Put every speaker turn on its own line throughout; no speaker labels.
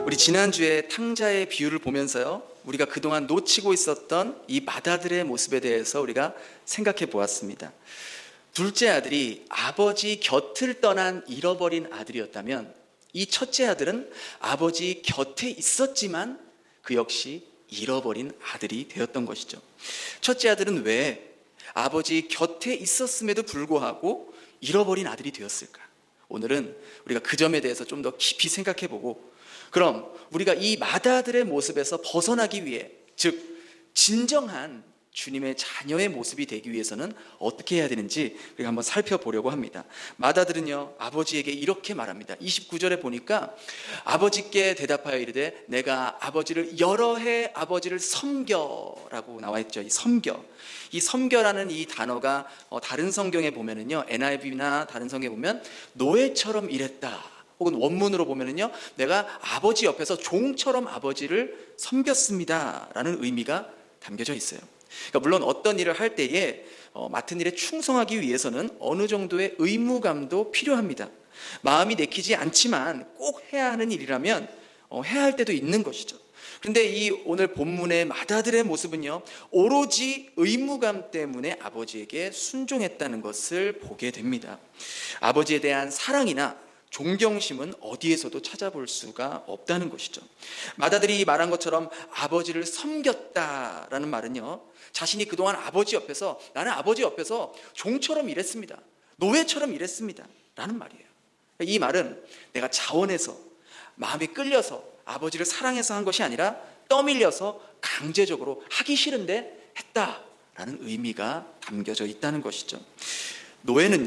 우리 지난주에 탕자의 비유를 보면서요, 우리가 그동안 놓치고 있었던 이 맏아들의 모습에 대해서 우리가 생각해 보았습니다. 둘째 아들이 아버지 곁을 떠난 잃어버린 아들이었다면, 이 첫째 아들은 아버지 곁에 있었지만 그 역시 잃어버린 아들이 되었던 것이죠. 첫째 아들은 왜 아버지 곁에 있었음에도 불구하고 잃어버린 아들이 되었을까? 오늘은 우리가 그 점에 대해서 좀 더 깊이 생각해 보고, 그럼 우리가 이 맏아들의 모습에서 벗어나기 위해, 즉 진정한 주님의 자녀의 모습이 되기 위해서는 어떻게 해야 되는지 우리가 한번 살펴보려고 합니다. 맏아들은요, 아버지에게 이렇게 말합니다. 29절에 보니까 아버지께 대답하여 이르되 내가 아버지를 여러 해 아버지를 섬겨라고 나와 있죠. 이 섬겨라는 이 단어가 다른 성경에 보면은요, NIV나 다른 성경에 보면 노예처럼 일했다, 혹은 원문으로 보면은요, 내가 아버지 옆에서 종처럼 아버지를 섬겼습니다 라는 의미가 담겨져 있어요. 그러니까 물론 어떤 일을 할 때에 맡은 일에 충성하기 위해서는 어느 정도의 의무감도 필요합니다. 마음이 내키지 않지만 꼭 해야 하는 일이라면 해야 할 때도 있는 것이죠. 그런데 이 오늘 본문의 맏아들의 모습은요, 오로지 의무감 때문에 아버지에게 순종했다는 것을 보게 됩니다. 아버지에 대한 사랑이나 존경심은 어디에서도 찾아볼 수가 없다는 것이죠. 맏아들이 말한 것처럼 아버지를 섬겼다라는 말은요, 자신이 그동안 아버지 옆에서, 나는 아버지 옆에서 종처럼 일했습니다, 노예처럼 일했습니다 라는 말이에요. 이 말은 내가 자원해서, 마음이 끌려서, 아버지를 사랑해서 한 것이 아니라 떠밀려서 강제적으로 하기 싫은데 했다라는 의미가 담겨져 있다는 것이죠. 노예는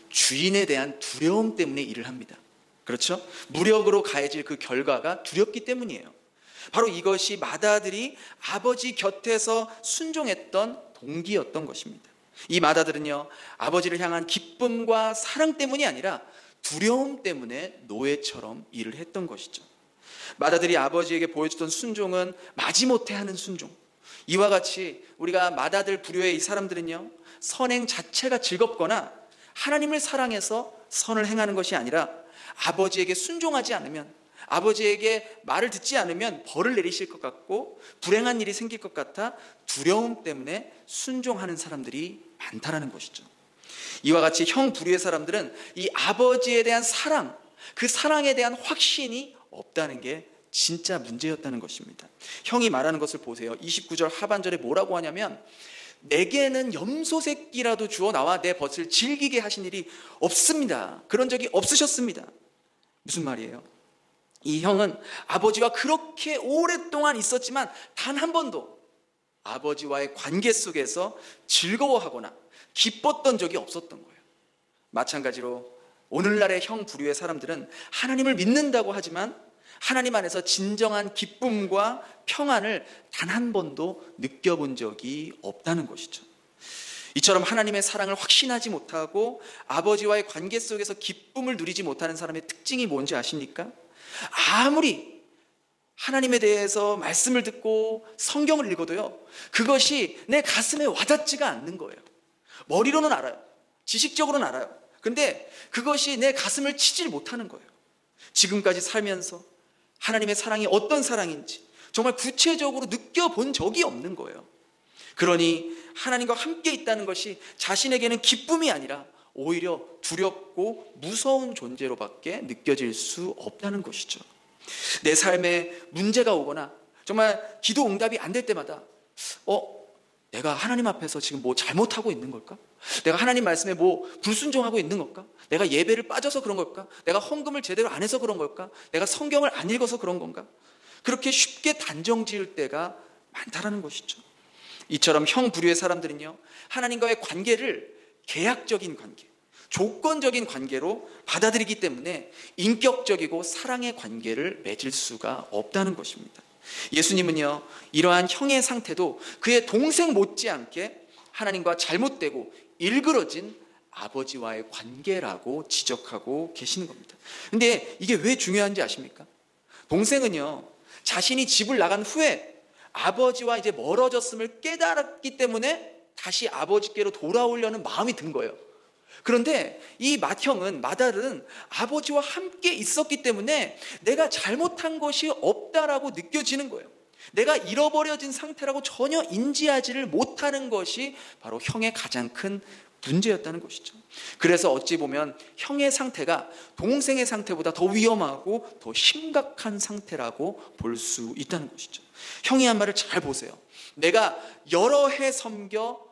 주인에 대한 두려움 때문에 일을 합니다. 그렇죠? 무력으로 가해질 그 결과가 두렵기 때문이에요. 바로 이것이 맏아들이 아버지 곁에서 순종했던 동기였던 것입니다. 이 맏아들은요, 아버지를 향한 기쁨과 사랑 때문이 아니라 두려움 때문에 노예처럼 일을 했던 것이죠. 맏아들이 아버지에게 보여주던 순종은 마지못해 하는 순종. 이와 같이 우리가 맏아들 부류의 이 사람들은요, 선행 자체가 즐겁거나 하나님을 사랑해서 선을 행하는 것이 아니라 아버지에게 순종하지 않으면, 아버지에게 말을 듣지 않으면 벌을 내리실 것 같고 불행한 일이 생길 것 같아 두려움 때문에 순종하는 사람들이 많다라는 것이죠. 이와 같이 형 부류의 사람들은 이 아버지에 대한 사랑, 그 사랑에 대한 확신이 없다는 게 진짜 문제였다는 것입니다. 형이 말하는 것을 보세요. 29절 하반절에 뭐라고 하냐면, 내게는 염소 새끼라도 주어 나와 내 벗을 즐기게 하신 일이 없습니다. 그런 적이 없으셨습니다. 무슨 말이에요? 이 형은 아버지와 그렇게 오랫동안 있었지만 단 한 번도 아버지와의 관계 속에서 즐거워하거나 기뻤던 적이 없었던 거예요. 마찬가지로 오늘날의 형 부류의 사람들은 하나님을 믿는다고 하지만 하나님 안에서 진정한 기쁨과 평안을 단 한 번도 느껴본 적이 없다는 것이죠. 이처럼 하나님의 사랑을 확신하지 못하고 아버지와의 관계 속에서 기쁨을 누리지 못하는 사람의 특징이 뭔지 아십니까? 아무리 하나님에 대해서 말씀을 듣고 성경을 읽어도요, 그것이 내 가슴에 와닿지가 않는 거예요. 머리로는 알아요. 지식적으로는 알아요. 근데 그것이 내 가슴을 치질 못하는 거예요. 지금까지 살면서 하나님의 사랑이 어떤 사랑인지 정말 구체적으로 느껴본 적이 없는 거예요. 그러니 하나님과 함께 있다는 것이 자신에게는 기쁨이 아니라 오히려 두렵고 무서운 존재로밖에 느껴질 수 없다는 것이죠. 내 삶에 문제가 오거나 정말 기도 응답이 안 될 때마다 내가 하나님 앞에서 지금 뭐 잘못하고 있는 걸까? 내가 하나님 말씀에 뭐 불순종하고 있는 걸까? 내가 예배를 빠져서 그런 걸까? 내가 헌금을 제대로 안 해서 그런 걸까? 내가 성경을 안 읽어서 그런 건가? 그렇게 쉽게 단정 지을 때가 많다라는 것이죠. 이처럼 형 부류의 사람들은요, 하나님과의 관계를 계약적인 관계, 조건적인 관계로 받아들이기 때문에 인격적이고 사랑의 관계를 맺을 수가 없다는 것입니다. 예수님은요, 이러한 형의 상태도 그의 동생 못지않게 하나님과 잘못되고 일그러진 아버지와의 관계라고 지적하고 계시는 겁니다. 근데 이게 왜 중요한지 아십니까? 동생은요, 자신이 집을 나간 후에 아버지와 이제 멀어졌음을 깨달았기 때문에 다시 아버지께로 돌아오려는 마음이 든 거예요. 그런데 이 마달은 아버지와 함께 있었기 때문에 내가 잘못한 것이 없다라고 느껴지는 거예요. 내가 잃어버려진 상태라고 전혀 인지하지를 못하는 것이 바로 형의 가장 큰 문제였다는 것이죠. 그래서 어찌 보면 형의 상태가 동생의 상태보다 더 위험하고 더 심각한 상태라고 볼 수 있다는 것이죠. 형이 한 말을 잘 보세요. 내가 여러 해 섬겨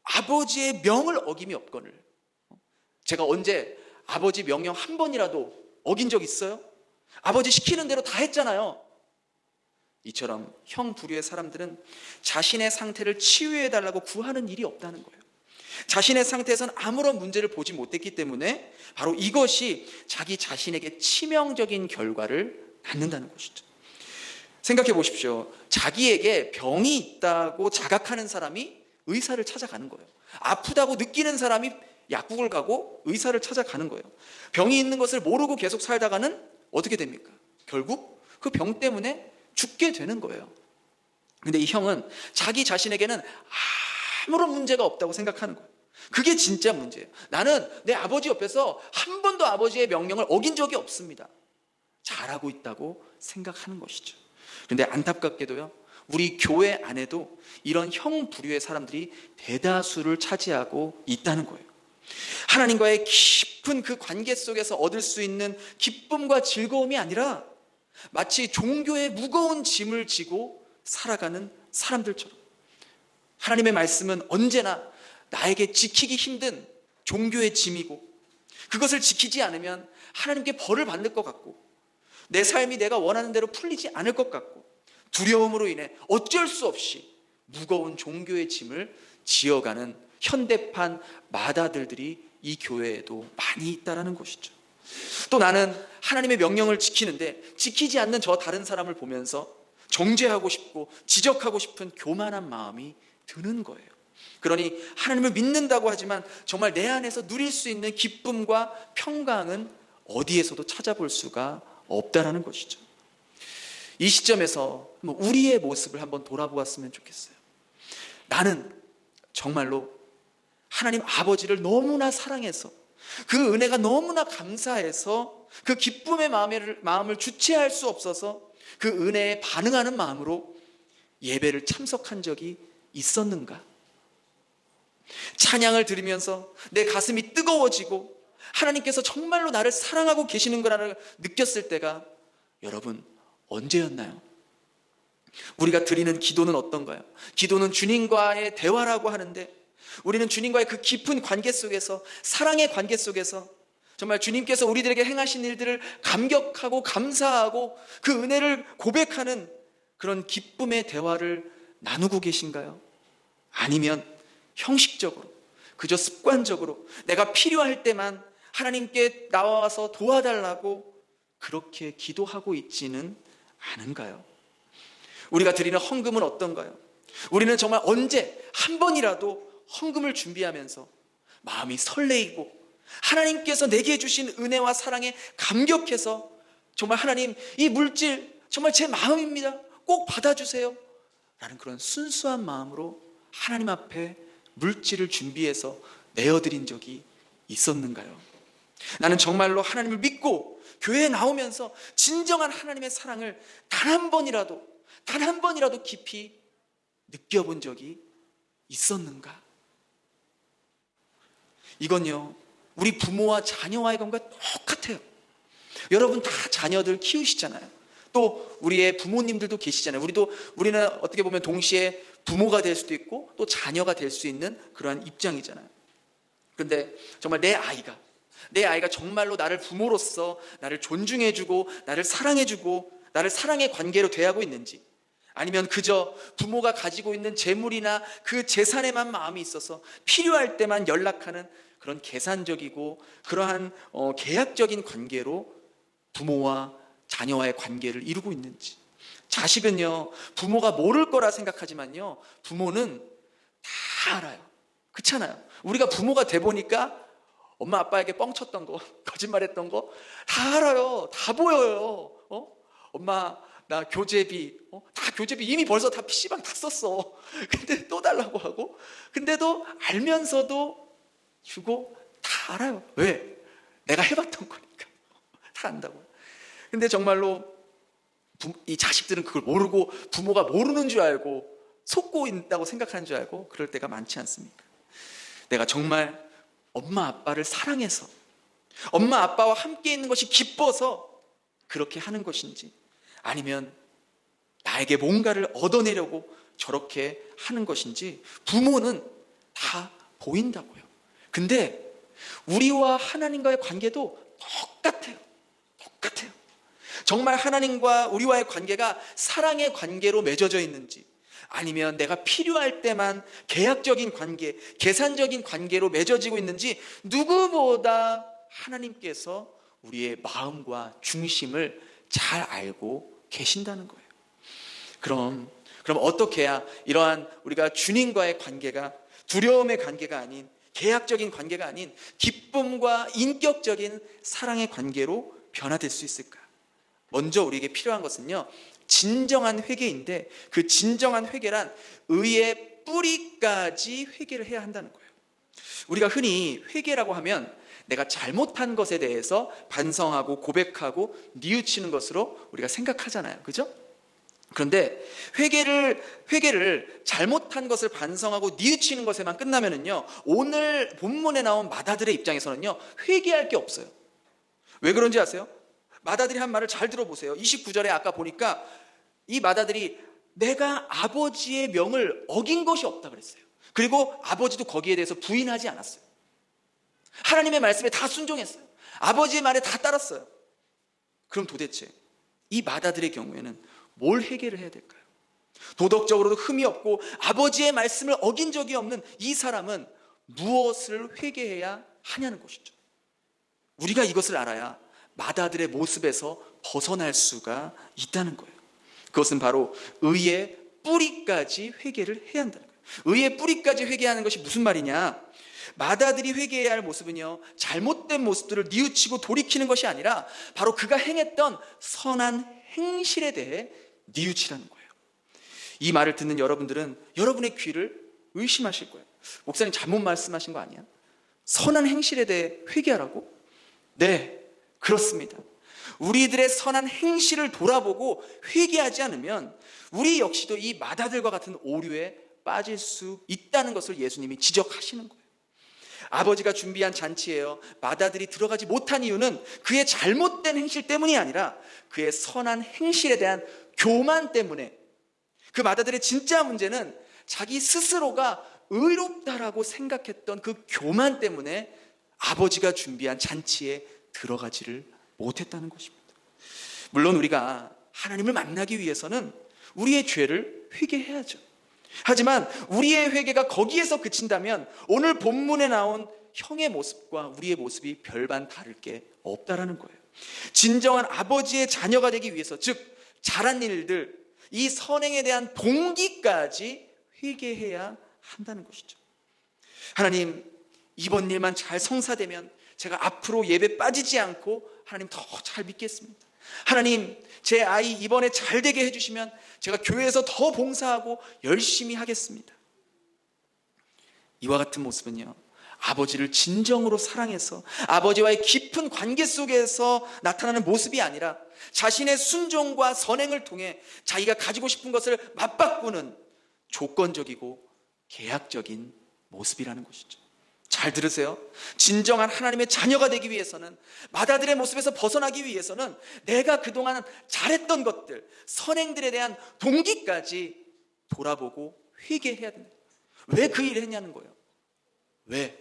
아버지의 명을 어김이 없거늘. 제가 언제 아버지 명령 한 번이라도 어긴 적 있어요? 아버지 시키는 대로 다 했잖아요. 이처럼 형 부류의 사람들은 자신의 상태를 치유해달라고 구하는 일이 없다는 거예요. 자신의 상태에서는 아무런 문제를 보지 못했기 때문에 바로 이것이 자기 자신에게 치명적인 결과를 낳는다는 것이죠. 생각해 보십시오. 자기에게 병이 있다고 자각하는 사람이 의사를 찾아가는 거예요. 아프다고 느끼는 사람이 약국을 가고 의사를 찾아가는 거예요. 병이 있는 것을 모르고 계속 살다가는 어떻게 됩니까? 결국 그 병 때문에 죽게 되는 거예요. 근데 이 형은 자기 자신에게는 아무런 문제가 없다고 생각하는 거예요. 그게 진짜 문제예요. 나는 내 아버지 옆에서 한 번도 아버지의 명령을 어긴 적이 없습니다. 잘하고 있다고 생각하는 것이죠. 그런데 안타깝게도요, 우리 교회 안에도 이런 형 부류의 사람들이 대다수를 차지하고 있다는 거예요. 하나님과의 깊은 그 관계 속에서 얻을 수 있는 기쁨과 즐거움이 아니라 마치 종교의 무거운 짐을 지고 살아가는 사람들처럼, 하나님의 말씀은 언제나 나에게 지키기 힘든 종교의 짐이고, 그것을 지키지 않으면 하나님께 벌을 받는 것 같고, 내 삶이 내가 원하는 대로 풀리지 않을 것 같고, 두려움으로 인해 어쩔 수 없이 무거운 종교의 짐을 지어가는 현대판 마다들이 이 교회에도 많이 있다는 것이죠. 또 나는 하나님의 명령을 지키는데 지키지 않는 저 다른 사람을 보면서 정죄하고 싶고 지적하고 싶은 교만한 마음이 드는 거예요. 그러니 하나님을 믿는다고 하지만 정말 내 안에서 누릴 수 있는 기쁨과 평강은 어디에서도 찾아볼 수가 없다는 것이죠. 이 시점에서 우리의 모습을 한번 돌아보았으면 좋겠어요. 나는 정말로 하나님 아버지를 너무나 사랑해서, 그 은혜가 너무나 감사해서, 그 기쁨의 마음을 주체할 수 없어서 그 은혜에 반응하는 마음으로 예배를 참석한 적이 있었는가? 찬양을 들으면서 내 가슴이 뜨거워지고 하나님께서 정말로 나를 사랑하고 계시는 거라는 느꼈을 때가 여러분 언제였나요? 우리가 드리는 기도는 어떤가요? 기도는 주님과의 대화라고 하는데, 우리는 주님과의 그 깊은 관계 속에서, 사랑의 관계 속에서 정말 주님께서 우리들에게 행하신 일들을 감격하고 감사하고 그 은혜를 고백하는 그런 기쁨의 대화를 나누고 계신가요? 아니면 형식적으로, 그저 습관적으로 내가 필요할 때만 하나님께 나와서 도와달라고 그렇게 기도하고 있지는 않은가요? 우리가 드리는 헌금은 어떤가요? 우리는 정말 언제 한 번이라도 헌금을 준비하면서 마음이 설레이고 하나님께서 내게 주신 은혜와 사랑에 감격해서 정말 하나님, 이 물질 정말 제 마음입니다, 꼭 받아주세요 라는 그런 순수한 마음으로 하나님 앞에 물질을 준비해서 내어드린 적이 있었는가요? 나는 정말로 하나님을 믿고 교회에 나오면서 진정한 하나님의 사랑을 단 한 번이라도 깊이 느껴본 적이 있었는가? 이건요, 우리 부모와 자녀와의 관계가 똑같아요. 여러분 다 자녀들 키우시잖아요. 또 우리의 부모님들도 계시잖아요. 우리는 어떻게 보면 동시에 부모가 될 수도 있고 또 자녀가 될 수 있는 그러한 입장이잖아요. 그런데 정말 내 아이가 정말로 나를 부모로서 나를 존중해주고 나를 사랑해주고 나를 사랑의 관계로 대하고 있는지, 아니면 그저 부모가 가지고 있는 재물이나 그 재산에만 마음이 있어서 필요할 때만 연락하는 그런 계산적이고 그러한 계약적인 관계로 부모와 자녀와의 관계를 이루고 있는지. 자식은요, 부모가 모를 거라 생각하지만요, 부모는 다 알아요. 그렇잖아요. 우리가 부모가 돼 보니까 엄마 아빠에게 뻥쳤던 거, 거짓말했던 거 다 알아요. 다 보여요. 엄마 나 교재비, 다 교재비 이미 벌써 다 PC방 다 썼어. 근데 또 달라고 하고, 근데도 알면서도 주고 다 알아요. 왜? 내가 해봤던 거니까. 다 안다고요. 근데 정말로 이 자식들은 그걸 모르고 부모가 모르는 줄 알고 속고 있다고 생각하는 줄 알고 그럴 때가 많지 않습니까? 내가 정말 엄마 아빠를 사랑해서 엄마 아빠와 함께 있는 것이 기뻐서 그렇게 하는 것인지, 아니면 나에게 뭔가를 얻어내려고 저렇게 하는 것인지 부모는 다 보인다고요. 근데 우리와 하나님과의 관계도 똑같아요. 정말 하나님과 우리와의 관계가 사랑의 관계로 맺어져 있는지, 아니면 내가 필요할 때만 계약적인 관계, 계산적인 관계로 맺어지고 있는지 누구보다 하나님께서 우리의 마음과 중심을 잘 알고 계신다는 거예요. 그럼 어떻게 해야 이러한 우리가 주님과의 관계가 두려움의 관계가 아닌, 계약적인 관계가 아닌 기쁨과 인격적인 사랑의 관계로 변화될 수 있을까? 먼저 우리에게 필요한 것은요, 진정한 회개인데, 그 진정한 회개란 의의 뿌리까지 회개를 해야 한다는 거예요. 우리가 흔히 회개라고 하면 내가 잘못한 것에 대해서 반성하고 고백하고 뉘우치는 것으로 우리가 생각하잖아요. 그죠? 그런데 회개를 잘못한 것을 반성하고 뉘우치는 것에만 끝나면은요, 오늘 본문에 나온 마다들의 입장에서는요, 회개할 게 없어요. 왜 그런지 아세요? 마다들이 한 말을 잘 들어보세요. 29절에 아까 보니까 이 마다들이 내가 아버지의 명을 어긴 것이 없다 그랬어요. 그리고 아버지도 거기에 대해서 부인하지 않았어요. 하나님의 말씀에 다 순종했어요. 아버지의 말에 다 따랐어요. 그럼 도대체 이 마다들의 경우에는 뭘 회개를 해야 될까요? 도덕적으로도 흠이 없고 아버지의 말씀을 어긴 적이 없는 이 사람은 무엇을 회개해야 하냐는 것이죠. 우리가 이것을 알아야 마다들의 모습에서 벗어날 수가 있다는 거예요. 그것은 바로 의의 뿌리까지 회개를 해야 한다는 거예요. 의의 뿌리까지 회개하는 것이 무슨 말이냐? 마다들이 회개해야 할 모습은요, 잘못된 모습들을 뉘우치고 돌이키는 것이 아니라 바로 그가 행했던 선한 행실에 대해 뉘우치라는 거예요. 이 말을 듣는 여러분들은 여러분의 귀를 의심하실 거예요. 목사님 잘못 말씀하신 거 아니야? 선한 행실에 대해 회개하라고? 네, 그렇습니다. 우리들의 선한 행실을 돌아보고 회개하지 않으면 우리 역시도 이 마다들과 같은 오류에 빠질 수 있다는 것을 예수님이 지적하시는 거예요. 아버지가 준비한 잔치에요, 마다들이 들어가지 못한 이유는 그의 잘못된 행실 때문이 아니라 그의 선한 행실에 대한 교만 때문에, 그 마다들의 진짜 문제는 자기 스스로가 의롭다라고 생각했던 그 교만 때문에 아버지가 준비한 잔치에 들어가지를 못했다는 것입니다. 물론 우리가 하나님을 만나기 위해서는 우리의 죄를 회개해야죠. 하지만 우리의 회개가 거기에서 그친다면 오늘 본문에 나온 형의 모습과 우리의 모습이 별반 다를 게 없다라는 거예요. 진정한 아버지의 자녀가 되기 위해서, 즉 잘한 일들, 이 선행에 대한 동기까지 회개해야 한다는 것이죠. 하나님, 이번 일만 잘 성사되면 제가 앞으로 예배 빠지지 않고 하나님 더 잘 믿겠습니다. 하나님, 제 아이 이번에 잘 되게 해주시면 제가 교회에서 더 봉사하고 열심히 하겠습니다. 이와 같은 모습은요, 아버지를 진정으로 사랑해서 아버지와의 깊은 관계 속에서 나타나는 모습이 아니라 자신의 순종과 선행을 통해 자기가 가지고 싶은 것을 맞바꾸는 조건적이고 계약적인 모습이라는 것이죠. 잘 들으세요. 진정한 하나님의 자녀가 되기 위해서는, 마다들의 모습에서 벗어나기 위해서는 내가 그동안 잘했던 것들, 선행들에 대한 동기까지 돌아보고 회개해야 된다. 왜 그 일을 했냐는 거예요. 왜?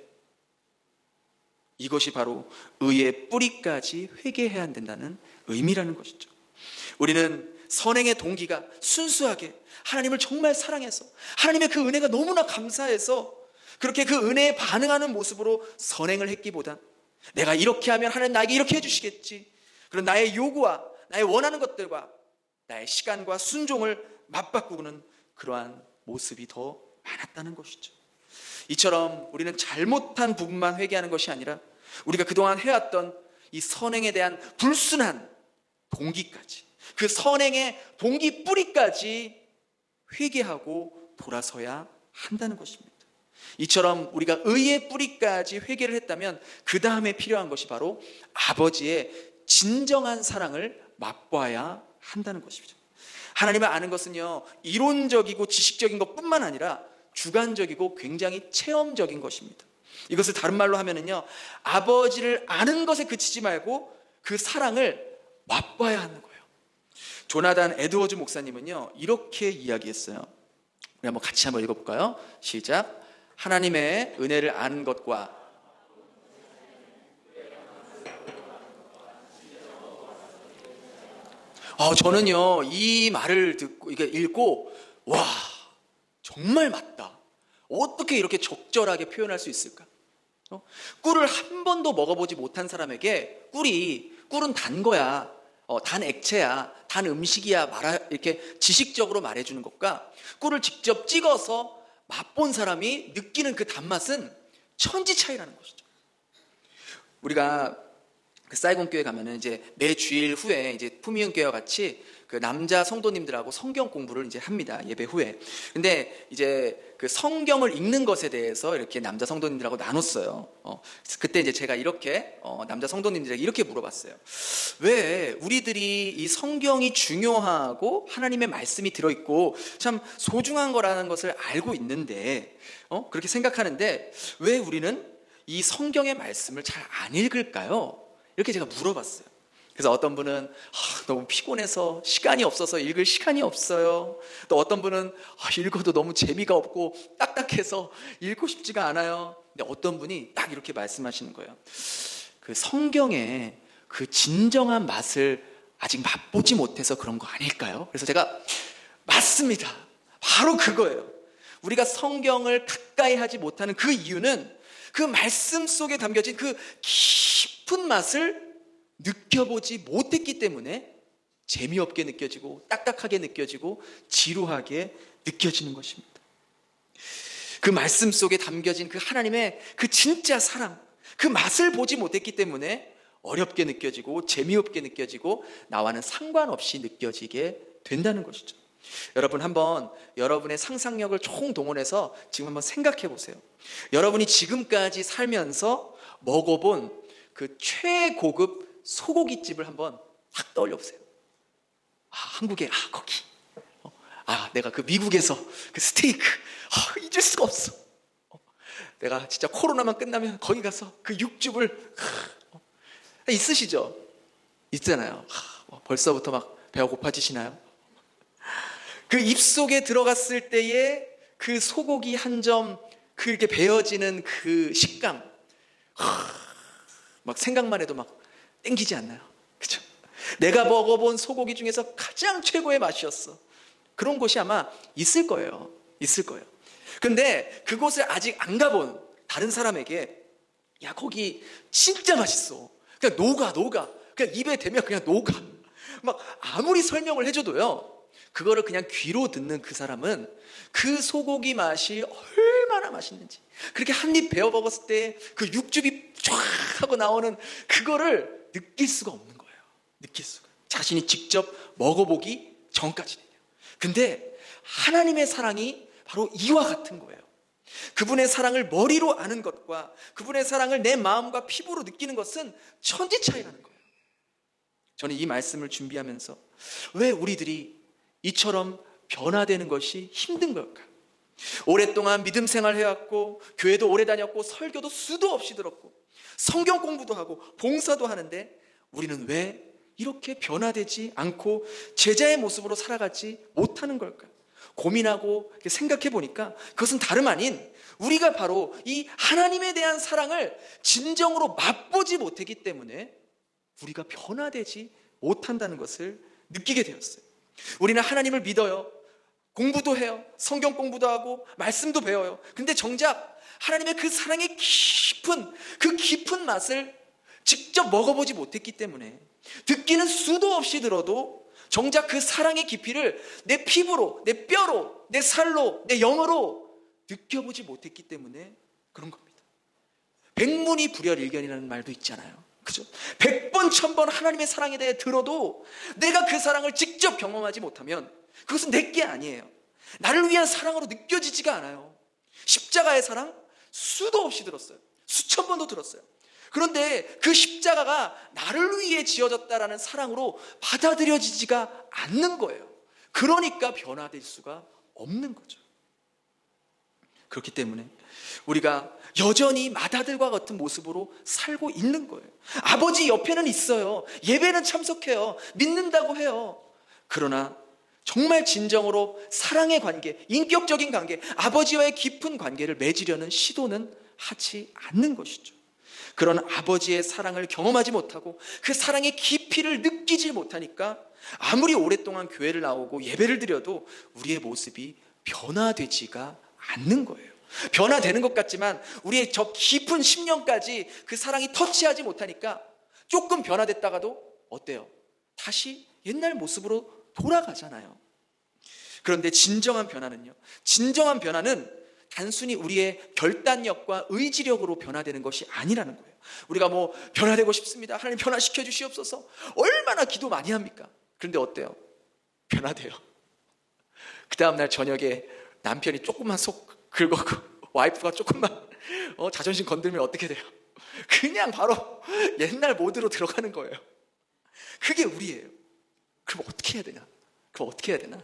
이것이 바로 의의 뿌리까지 회개해야 된다는 의미라는 것이죠. 우리는 선행의 동기가 순수하게 하나님을 정말 사랑해서 하나님의 그 은혜가 너무나 감사해서 그렇게 그 은혜에 반응하는 모습으로 선행을 했기보다 내가 이렇게 하면 하나님 나에게 이렇게 해주시겠지, 그런 나의 요구와 나의 원하는 것들과 나의 시간과 순종을 맞바꾸는 그러한 모습이 더 많았다는 것이죠. 이처럼 우리는 잘못한 부분만 회개하는 것이 아니라 우리가 그동안 해왔던 이 선행에 대한 불순한 동기까지, 그 선행의 동기 뿌리까지 회개하고 돌아서야 한다는 것입니다. 이처럼 우리가 의의 뿌리까지 회개를 했다면 그 다음에 필요한 것이 바로 아버지의 진정한 사랑을 맛봐야 한다는 것이죠. 하나님을 아는 것은요, 이론적이고 지식적인 것뿐만 아니라 주관적이고 굉장히 체험적인 것입니다. 이것을 다른 말로 하면은요, 아버지를 아는 것에 그치지 말고 그 사랑을 맛봐야 하는 거예요. 조나단 에드워즈 목사님은요, 이렇게 이야기했어요. 우리 한번 같이 한번 읽어볼까요? 시작. 하나님의 은혜를 아는 것과 저는요, 이 말을 듣고 이게 읽고 와, 정말 맞다. 어떻게 이렇게 적절하게 표현할 수 있을까? 꿀을 한 번도 먹어보지 못한 사람에게 꿀은 단 거야, 단 액체야, 단 음식이야 이렇게 지식적으로 말해주는 것과 꿀을 직접 찍어서 맛본 사람이 느끼는 그 단맛은 천지 차이라는 것이죠. 우리가 그 사이곤 교회 가면은 이제 매 주일 후에 이제 푸미은 교회와 같이 그 남자 성도님들하고 성경 공부를 이제 합니다. 예배 후에. 근데 이제 그 성경을 읽는 것에 대해서 이렇게 남자 성도님들하고 나눴어요. 그때 이제 제가 이렇게 남자 성도님들에게 이렇게 물어봤어요. 왜 우리들이 이 성경이 중요하고 하나님의 말씀이 들어있고 참 소중한 거라는 것을 알고 있는데 그렇게 생각하는데 왜 우리는 이 성경의 말씀을 잘 안 읽을까요? 이렇게 제가 물어봤어요. 그래서 어떤 분은 너무 피곤해서 시간이 없어서 읽을 시간이 없어요. 또 어떤 분은 읽어도 너무 재미가 없고 딱딱해서 읽고 싶지가 않아요. 근데 어떤 분이 딱 이렇게 말씀하시는 거예요. 그 성경의 그 진정한 맛을 아직 맛보지 못해서 그런 거 아닐까요? 그래서 제가 맞습니다. 바로 그거예요. 우리가 성경을 가까이 하지 못하는 그 이유는 그 말씀 속에 담겨진 그 깊은 맛을 느껴보지 못했기 때문에 재미없게 느껴지고 딱딱하게 느껴지고 지루하게 느껴지는 것입니다. 그 말씀 속에 담겨진 그 하나님의 그 진짜 사랑, 그 맛을 보지 못했기 때문에 어렵게 느껴지고 재미없게 느껴지고 나와는 상관없이 느껴지게 된다는 것이죠. 여러분 한번 여러분의 상상력을 총동원해서 지금 한번 생각해 보세요. 여러분이 지금까지 살면서 먹어본 그 최고급 소고기집을 한번 확 떠올려 보세요. 한국에 거기. 내가 그 미국에서 그 스테이크 잊을 수가 없어. 내가 진짜 코로나만 끝나면 거기 가서 그 육즙을 있으시죠? 있잖아요. 벌써부터 막 배가 고파지시나요? 그 입속에 들어갔을 때의 그 소고기 한 점 그렇게 베어지는 그 식감 막 생각만 해도 막 땡기지 않나요? 그죠? 내가 먹어본 소고기 중에서 가장 최고의 맛이었어. 그런 곳이 아마 있을 거예요. 있을 거예요. 근데 그곳을 아직 안 가본 다른 사람에게 야 거기 진짜 맛있어. 그냥 녹아. 그냥 입에 대면 그냥 녹아. 막 아무리 설명을 해줘도요. 그거를 그냥 귀로 듣는 그 사람은 그 소고기 맛이 얼마나 맛있는지 그렇게 한 입 베어 먹었을 때 그 육즙이 쫙 하고 나오는 그거를 느낄 수가 없는 거예요. 느낄 수가. 자신이 직접 먹어보기 전까지는요. 근데 하나님의 사랑이 바로 이와 같은 거예요. 그분의 사랑을 머리로 아는 것과 그분의 사랑을 내 마음과 피부로 느끼는 것은 천지 차이라는 거예요. 저는 이 말씀을 준비하면서 왜 우리들이 이처럼 변화되는 것이 힘든 걸까요? 오랫동안 믿음 생활 해왔고 교회도 오래 다녔고 설교도 수도 없이 들었고 성경 공부도 하고 봉사도 하는데 우리는 왜 이렇게 변화되지 않고 제자의 모습으로 살아가지 못하는 걸까요? 고민하고 생각해 보니까 그것은 다름 아닌 우리가 바로 이 하나님에 대한 사랑을 진정으로 맛보지 못했기 때문에 우리가 변화되지 못한다는 것을 느끼게 되었어요. 우리는 하나님을 믿어요. 공부도 해요. 성경 공부도 하고 말씀도 배워요. 근데 정작 하나님의 그 사랑의 깊은 맛을 직접 먹어보지 못했기 때문에 듣기는 수도 없이 들어도 정작 그 사랑의 깊이를 내 피부로, 내 뼈로, 내 살로, 내 영어로 느껴보지 못했기 때문에 그런 겁니다. 백문이 불여일견이라는 말도 있잖아요. 그죠? 100번, 1000번 하나님의 사랑에 대해 들어도 내가 그 사랑을 직접 경험하지 못하면 그것은 내게 아니에요. 나를 위한 사랑으로 느껴지지가 않아요. 십자가의 사랑 수도 없이 들었어요. 수천 번도 들었어요. 그런데 그 십자가가 나를 위해 지어졌다라는 사랑으로 받아들여지지가 않는 거예요. 그러니까 변화될 수가 없는 거죠. 그렇기 때문에 우리가 여전히 마다들과 같은 모습으로 살고 있는 거예요. 아버지 옆에는 있어요. 예배는 참석해요. 믿는다고 해요. 그러나 정말 진정으로 사랑의 관계, 인격적인 관계, 아버지와의 깊은 관계를 맺으려는 시도는 하지 않는 것이죠. 그런 아버지의 사랑을 경험하지 못하고 그 사랑의 깊이를 느끼지 못하니까 아무리 오랫동안 교회를 나오고 예배를 드려도 우리의 모습이 변화되지가 않는 거예요. 변화되는 것 같지만 우리의 저 깊은 심령까지 그 사랑이 터치하지 못하니까 조금 변화됐다가도 어때요? 다시 옛날 모습으로 돌아가잖아요. 그런데 진정한 변화는요, 진정한 변화는 단순히 우리의 결단력과 의지력으로 변화되는 것이 아니라는 거예요. 우리가 뭐 변화되고 싶습니다, 하나님 변화시켜 주시옵소서, 얼마나 기도 많이 합니까? 그런데 어때요? 변화돼요. 그 다음날 저녁에 남편이 조금만 속 긁었고 와이프가 조금만 자존심 건들면 어떻게 돼요? 그냥 바로 옛날 모드로 들어가는 거예요. 그게 우리예요. 그럼 어떻게 해야 되냐?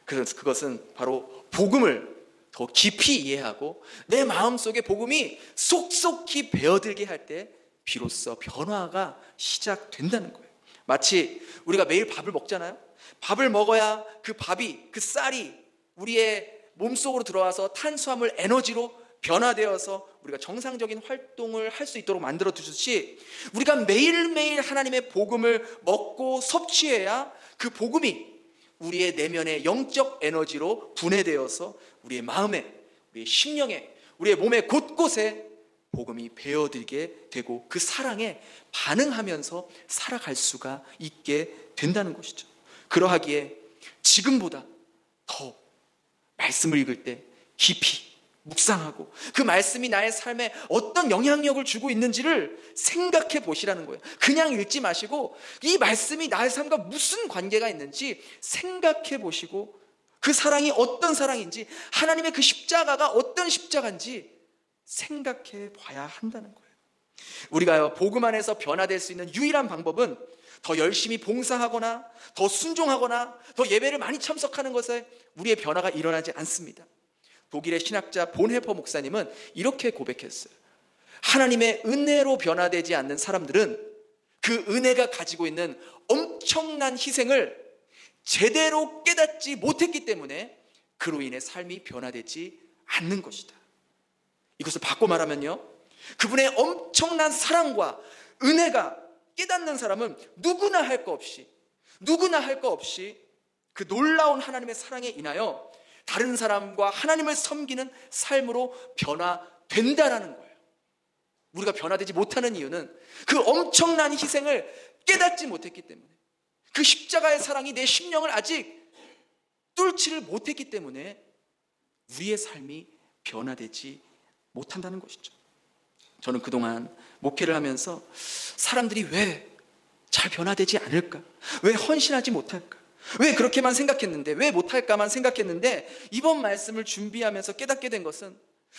그래서 그것은 바로 복음을 더 깊이 이해하고 내 마음속에 복음이 속속히 배어들게 할 때 비로소 변화가 시작된다는 거예요. 마치 우리가 매일 밥을 먹잖아요. 밥을 먹어야 그 밥이, 그 쌀이 우리의 몸속으로 들어와서 탄수화물 에너지로 변화되어서 우리가 정상적인 활동을 할 수 있도록 만들어 주듯이 우리가 매일매일 하나님의 복음을 먹고 섭취해야 그 복음이 우리의 내면의 영적 에너지로 분해되어서 우리의 마음에, 우리의 심령에, 우리의 몸의 곳곳에 복음이 배어들게 되고 그 사랑에 반응하면서 살아갈 수가 있게 된다는 것이죠. 그러하기에 지금보다 더 말씀을 읽을 때 깊이 묵상하고 그 말씀이 나의 삶에 어떤 영향력을 주고 있는지를 생각해 보시라는 거예요. 그냥 읽지 마시고 이 말씀이 나의 삶과 무슨 관계가 있는지 생각해 보시고 그 사랑이 어떤 사랑인지, 하나님의 그 십자가가 어떤 십자가인지 생각해 봐야 한다는 거예요. 우리가 복음 안에서 변화될 수 있는 유일한 방법은 더 열심히 봉사하거나 더 순종하거나 더 예배를 많이 참석하는 것에 우리의 변화가 일어나지 않습니다. 독일의 신학자 본헤퍼 목사님은 이렇게 고백했어요. 하나님의 은혜로 변화되지 않는 사람들은 그 은혜가 가지고 있는 엄청난 희생을 제대로 깨닫지 못했기 때문에 그로 인해 삶이 변화되지 않는 것이다. 이것을 바꿔 말하면요, 그분의 엄청난 사랑과 은혜가 깨닫는 사람은 누구나 할 거 없이 그 놀라운 하나님의 사랑에 인하여 다른 사람과 하나님을 섬기는 삶으로 변화된다라는 거예요. 우리가 변화되지 못하는 이유는 그 엄청난 희생을 깨닫지 못했기 때문에, 그 십자가의 사랑이 내 심령을 아직 뚫지를 못했기 때문에 우리의 삶이 변화되지 못한다는 것이죠. 저는 그동안 목회를 하면서 사람들이 왜 잘 변화되지 않을까? 왜 헌신하지 못할까? 왜 그렇게만 생각했는데, 왜 못할까만 생각했는데, 이번 말씀을 준비하면서 깨닫게 된 것은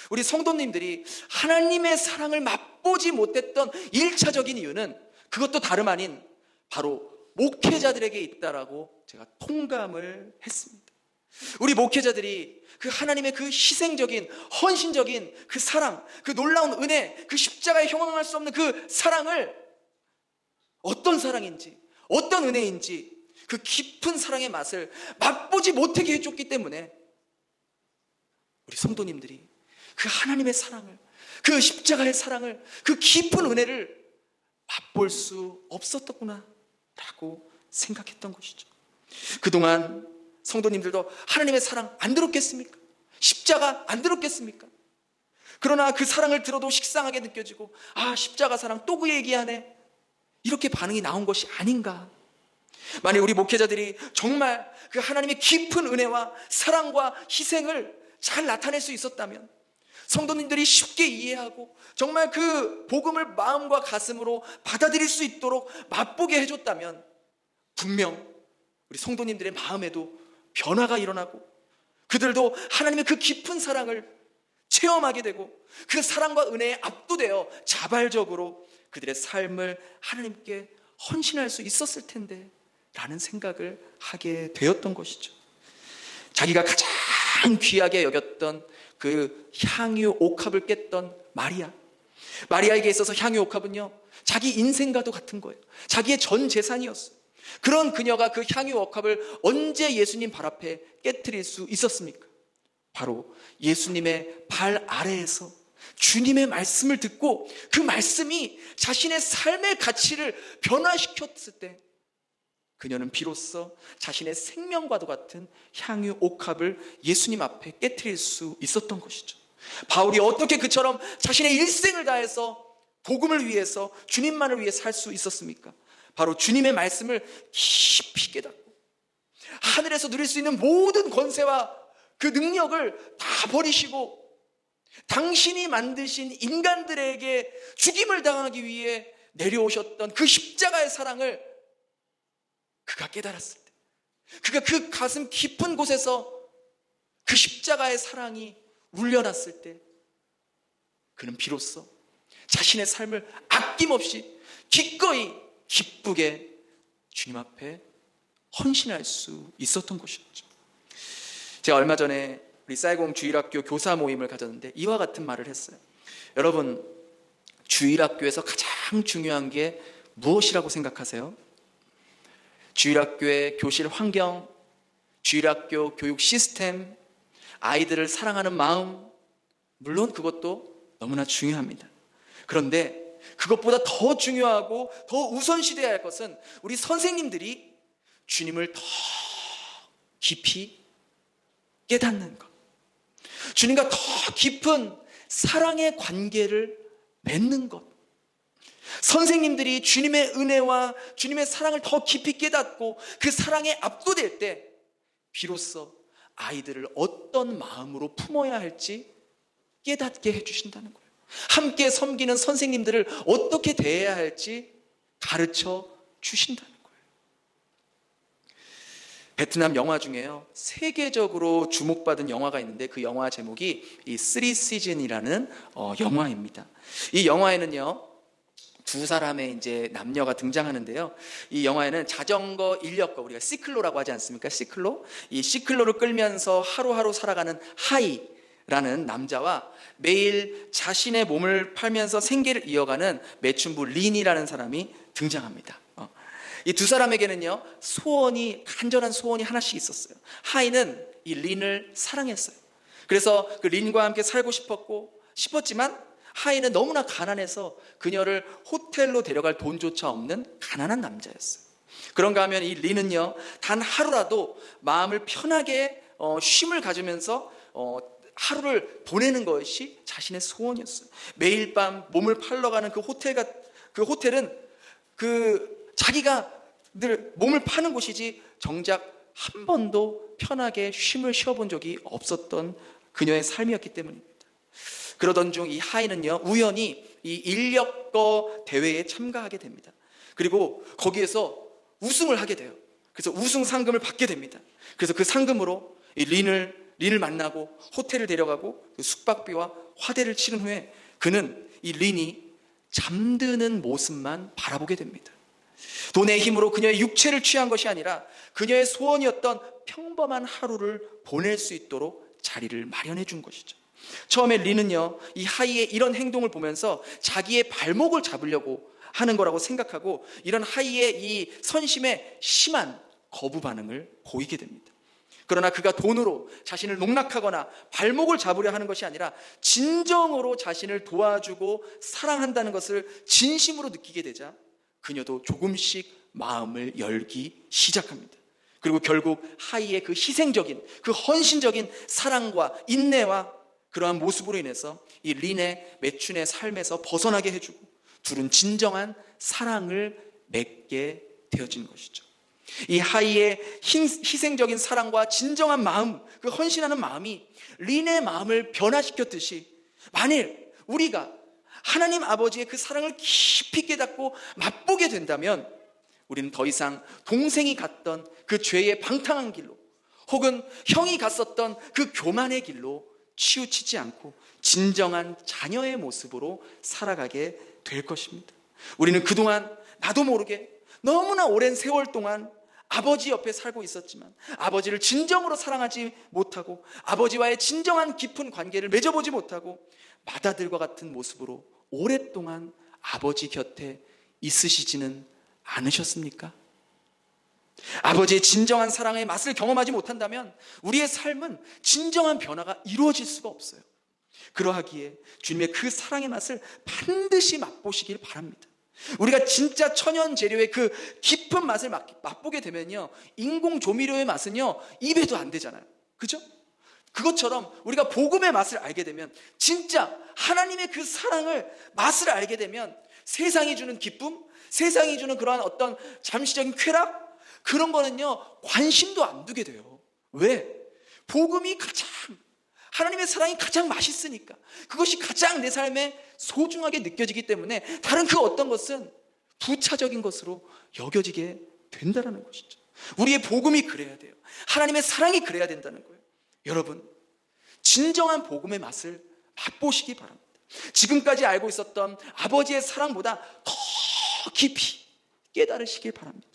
우리 성도님들이 하나님의 사랑을 맛보지 못했던 1차적인 이유는 그것도 다름 아닌 바로 목회자들에게 있다라고 제가 통감을 했습니다. 우리 목회자들이 그 하나님의 그 희생적인, 헌신적인 그 사랑, 그 놀라운 은혜, 그 십자가에 형용할 수 없는 그 사랑을 어떤 사랑인지, 어떤 은혜인지 그 깊은 사랑의 맛을 맛보지 못하게 해줬기 때문에 우리 성도님들이 그 하나님의 사랑을, 그 십자가의 사랑을, 그 깊은 은혜를 맛볼 수 없었더구나 라고 생각했던 것이죠. 그동안 성도님들도 하나님의 사랑 안 들었겠습니까? 십자가 안 들었겠습니까? 그러나 그 사랑을 들어도 식상하게 느껴지고, 아, 십자가 사랑 또 그 얘기하네, 이렇게 반응이 나온 것이 아닌가. 만약 우리 목회자들이 정말 그 하나님의 깊은 은혜와 사랑과 희생을 잘 나타낼 수 있었다면, 성도님들이 쉽게 이해하고 정말 그 복음을 마음과 가슴으로 받아들일 수 있도록 맛보게 해줬다면 분명 우리 성도님들의 마음에도 변화가 일어나고 그들도 하나님의 그 깊은 사랑을 체험하게 되고 그 사랑과 은혜에 압도되어 자발적으로 그들의 삶을 하나님께 헌신할 수 있었을 텐데 라는 생각을 하게 되었던 것이죠. 자기가 가장 귀하게 여겼던 그 향유 옥합을 깼던 마리아에게 있어서 향유 옥합은요, 자기 인생과도 같은 거예요. 자기의 전 재산이었어요. 그런 그녀가 그 향유 옥합을 언제 예수님 발 앞에 깨트릴 수 있었습니까? 바로 예수님의 발 아래에서 주님의 말씀을 듣고 그 말씀이 자신의 삶의 가치를 변화시켰을 때 그녀는 비로소 자신의 생명과도 같은 향유 옥합을 예수님 앞에 깨트릴 수 있었던 것이죠. 바울이 어떻게 그처럼 자신의 일생을 다해서 복음을 위해서 주님만을 위해 살 수 있었습니까? 바로 주님의 말씀을 깊이 깨닫고 하늘에서 누릴 수 있는 모든 권세와 그 능력을 다 버리시고 당신이 만드신 인간들에게 죽임을 당하기 위해 내려오셨던 그 십자가의 사랑을 그가 깨달았을 때, 그가 그 가슴 깊은 곳에서 그 십자가의 사랑이 울려났을 때 그는 비로소 자신의 삶을 아낌없이 기꺼이 기쁘게 주님 앞에 헌신할 수 있었던 것이었죠. 제가 얼마 전에 우리 쌀공 주일학교 교사 모임을 가졌는데 이와 같은 말을 했어요. 여러분, 주일학교에서 가장 중요한 게 무엇이라고 생각하세요? 주일학교의 교실 환경, 주일학교 교육 시스템, 아이들을 사랑하는 마음, 물론 그것도 너무나 중요합니다. 그런데 그것보다 더 중요하고 더 우선시돼야 할 것은 우리 선생님들이 주님을 더 깊이 깨닫는 것, 주님과 더 깊은 사랑의 관계를 맺는 것, 선생님들이 주님의 은혜와 주님의 사랑을 더 깊이 깨닫고 그 사랑에 압도될 때 비로소 아이들을 어떤 마음으로 품어야 할지 깨닫게 해주신다는 거예요. 함께 섬기는 선생님들을 어떻게 대해야 할지 가르쳐 주신다는 거예요. 베트남 영화 중에요, 세계적으로 주목받은 영화가 있는데 그 영화 제목이 이 3시즌이라는 영화입니다. 이 영화에는요, 두 사람의 이제 남녀가 등장하는데요. 이 영화에는 자전거 인력거, 우리가 시클로라고 하지 않습니까? 시클로. 이 시클로를 끌면서 하루하루 살아가는 하이라는 남자와 매일 자신의 몸을 팔면서 생계를 이어가는 매춘부 린이라는 사람이 등장합니다. 이 두 사람에게는요, 간절한 소원이 하나씩 있었어요. 하이는 이 린을 사랑했어요. 그래서 그 린과 함께 살고 싶었지만 하이는 너무나 가난해서 그녀를 호텔로 데려갈 돈조차 없는 가난한 남자였어요. 그런가 하면 이 린은요, 단 하루라도 마음을 편하게 쉼을 가지면서 하루를 보내는 것이 자신의 소원이었어요. 매일 밤 몸을 팔러 가는 그 호텔은 자기가 늘 몸을 파는 곳이지 정작 한 번도 편하게 쉼을 쉬어본 적이 없었던 그녀의 삶이었기 때문입니다. 그러던 중 이 하이는요, 우연히 이 인력거 대회에 참가하게 됩니다. 그리고 거기에서 우승을 하게 돼요. 그래서 우승 상금을 받게 됩니다. 그래서 그 상금으로 이 린을 만나고 호텔을 데려가고 그 숙박비와 화대를 치른 후에 그는 이 린이 잠드는 모습만 바라보게 됩니다. 돈의 힘으로 그녀의 육체를 취한 것이 아니라 그녀의 소원이었던 평범한 하루를 보낼 수 있도록 자리를 마련해 준 것이죠. 처음에 린은요, 이 하이의 이런 행동을 보면서 자기의 발목을 잡으려고 하는 거라고 생각하고 이런 하이의 이 선심에 심한 거부 반응을 보이게 됩니다. 그러나 그가 돈으로 자신을 농락하거나 발목을 잡으려 하는 것이 아니라 진정으로 자신을 도와주고 사랑한다는 것을 진심으로 느끼게 되자 그녀도 조금씩 마음을 열기 시작합니다. 그리고 결국 하이의 그 희생적인, 그 헌신적인 사랑과 인내와 그러한 모습으로 인해서 이 린의 매춘의 삶에서 벗어나게 해주고 둘은 진정한 사랑을 맺게 되어진 것이죠. 이 하이의 희생적인 사랑과 진정한 마음, 그 헌신하는 마음이 린의 마음을 변화시켰듯이 만일 우리가 하나님 아버지의 그 사랑을 깊이 깨닫고 맛보게 된다면 우리는 더 이상 동생이 갔던 그 죄의 방탕한 길로 혹은 형이 갔었던 그 교만의 길로 치우치지 않고 진정한 자녀의 모습으로 살아가게 될 것입니다. 우리는 그동안 나도 모르게 너무나 오랜 세월 동안 아버지 옆에 살고 있었지만 아버지를 진정으로 사랑하지 못하고 아버지와의 진정한 깊은 관계를 맺어보지 못하고 마다들과 같은 모습으로 오랫동안 아버지 곁에 있으시지는 않으셨습니까? 아버지의 진정한 사랑의 맛을 경험하지 못한다면 우리의 삶은 진정한 변화가 이루어질 수가 없어요. 그러하기에 주님의 그 사랑의 맛을 반드시 맛보시길 바랍니다. 우리가 진짜 천연 재료의 그 깊은 맛을 맛보게 되면요, 인공 조미료의 맛은요 입에도 안 되잖아요. 그죠? 그것처럼 우리가 복음의 맛을 알게 되면, 진짜 하나님의 그 사랑을 맛을 알게 되면 세상이 주는 기쁨, 세상이 주는 그러한 어떤 잠시적인 쾌락, 그런 거는요 관심도 안 두게 돼요. 왜? 복음이 가장, 하나님의 사랑이 가장 맛있으니까, 그것이 가장 내 삶에 소중하게 느껴지기 때문에 다른 그 어떤 것은 부차적인 것으로 여겨지게 된다는 것이죠. 우리의 복음이 그래야 돼요. 하나님의 사랑이 그래야 된다는 거예요. 여러분, 진정한 복음의 맛을 맛보시기 바랍니다. 지금까지 알고 있었던 아버지의 사랑보다 더 깊이 깨달으시길 바랍니다.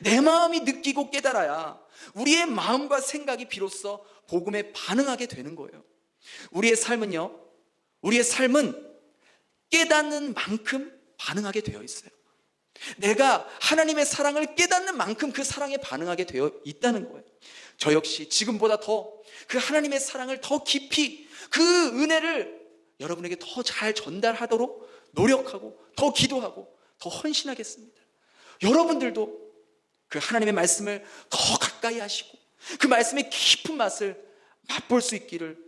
내 마음이 느끼고 깨달아야 우리의 마음과 생각이 비로소 복음에 반응하게 되는 거예요. 우리의 삶은 깨닫는 만큼 반응하게 되어 있어요. 내가 하나님의 사랑을 깨닫는 만큼 그 사랑에 반응하게 되어 있다는 거예요. 저 역시 지금보다 더 그 하나님의 사랑을 더 깊이, 그 은혜를 여러분에게 더 잘 전달하도록 노력하고 더 기도하고 더 헌신하겠습니다. 여러분들도 그 하나님의 말씀을 더 가까이 하시고 그 말씀의 깊은 맛을 맛볼 수 있기를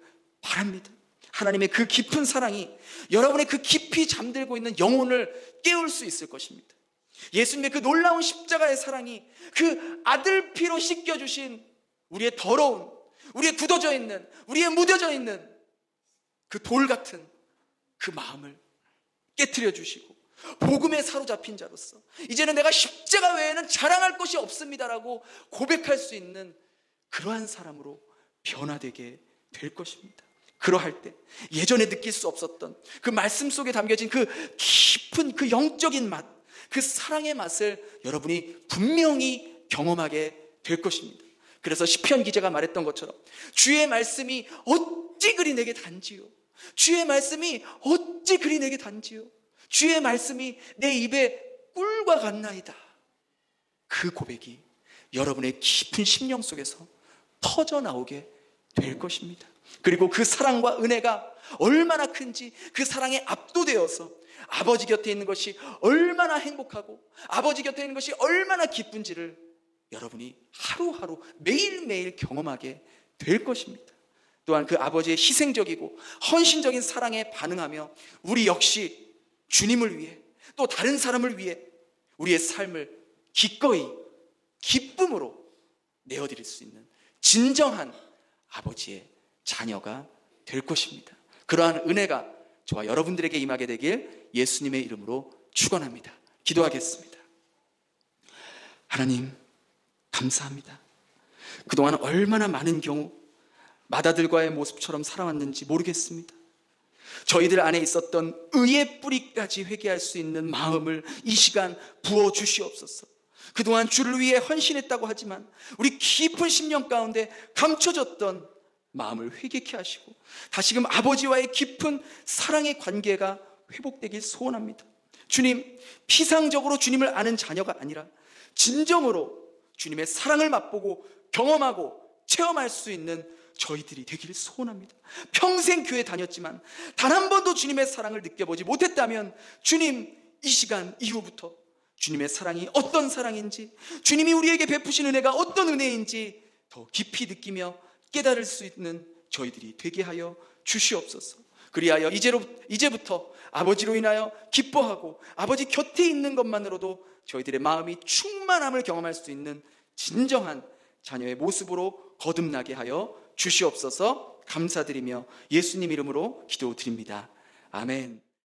바랍니다. 하나님의 그 깊은 사랑이 여러분의 그 깊이 잠들고 있는 영혼을 깨울 수 있을 것입니다. 예수님의 그 놀라운 십자가의 사랑이 그 아들 피로 씻겨주신 우리의 더러운, 우리의 굳어져 있는, 우리의 무뎌져 있는 그 돌 같은 그 마음을 깨트려 주시고 복음에 사로잡힌 자로서 이제는 내가 십자가 외에는 자랑할 것이 없습니다라고 고백할 수 있는 그러한 사람으로 변화되게 될 것입니다. 그러할 때 예전에 느낄 수 없었던 그 말씀 속에 담겨진 그 깊은 그 영적인 맛, 그 사랑의 맛을 여러분이 분명히 경험하게 될 것입니다. 그래서 시편 기자가 말했던 것처럼 주의 말씀이 어찌 그리 내게 단지요, 주의 말씀이 어찌 그리 내게 단지요, 주의 말씀이 내 입에 꿀과 같나이다. 그 고백이 여러분의 깊은 심령 속에서 터져 나오게 될 것입니다. 그리고 그 사랑과 은혜가 얼마나 큰지, 그 사랑에 압도되어서 아버지 곁에 있는 것이 얼마나 행복하고 아버지 곁에 있는 것이 얼마나 기쁜지를 여러분이 하루하루 매일매일 경험하게 될 것입니다. 또한 그 아버지의 희생적이고 헌신적인 사랑에 반응하며 우리 역시 주님을 위해, 또 다른 사람을 위해 우리의 삶을 기꺼이 기쁨으로 내어드릴 수 있는 진정한 아버지의 자녀가 될 것입니다. 그러한 은혜가 저와 여러분들에게 임하게 되길 예수님의 이름으로 축원합니다. 기도하겠습니다. 하나님, 감사합니다. 그동안 얼마나 많은 경우 마다들과의 모습처럼 살아왔는지 모르겠습니다. 저희들 안에 있었던 의의 뿌리까지 회개할 수 있는 마음을 이 시간 부어주시옵소서. 그동안 주를 위해 헌신했다고 하지만 우리 깊은 심령 가운데 감춰졌던 마음을 회개케 하시고 다시금 아버지와의 깊은 사랑의 관계가 회복되길 소원합니다. 주님, 피상적으로 주님을 아는 자녀가 아니라 진정으로 주님의 사랑을 맛보고 경험하고 체험할 수 있는 저희들이 되기를 소원합니다. 평생 교회 다녔지만 단 한 번도 주님의 사랑을 느껴보지 못했다면 주님, 이 시간 이후부터 주님의 사랑이 어떤 사랑인지, 주님이 우리에게 베푸신 은혜가 어떤 은혜인지 더 깊이 느끼며 깨달을 수 있는 저희들이 되게 하여 주시옵소서. 그리하여 이제부터 아버지로 인하여 기뻐하고 아버지 곁에 있는 것만으로도 저희들의 마음이 충만함을 경험할 수 있는 진정한 자녀의 모습으로 거듭나게 하여 주시옵소서. 감사드리며 예수님 이름으로 기도드립니다. 아멘.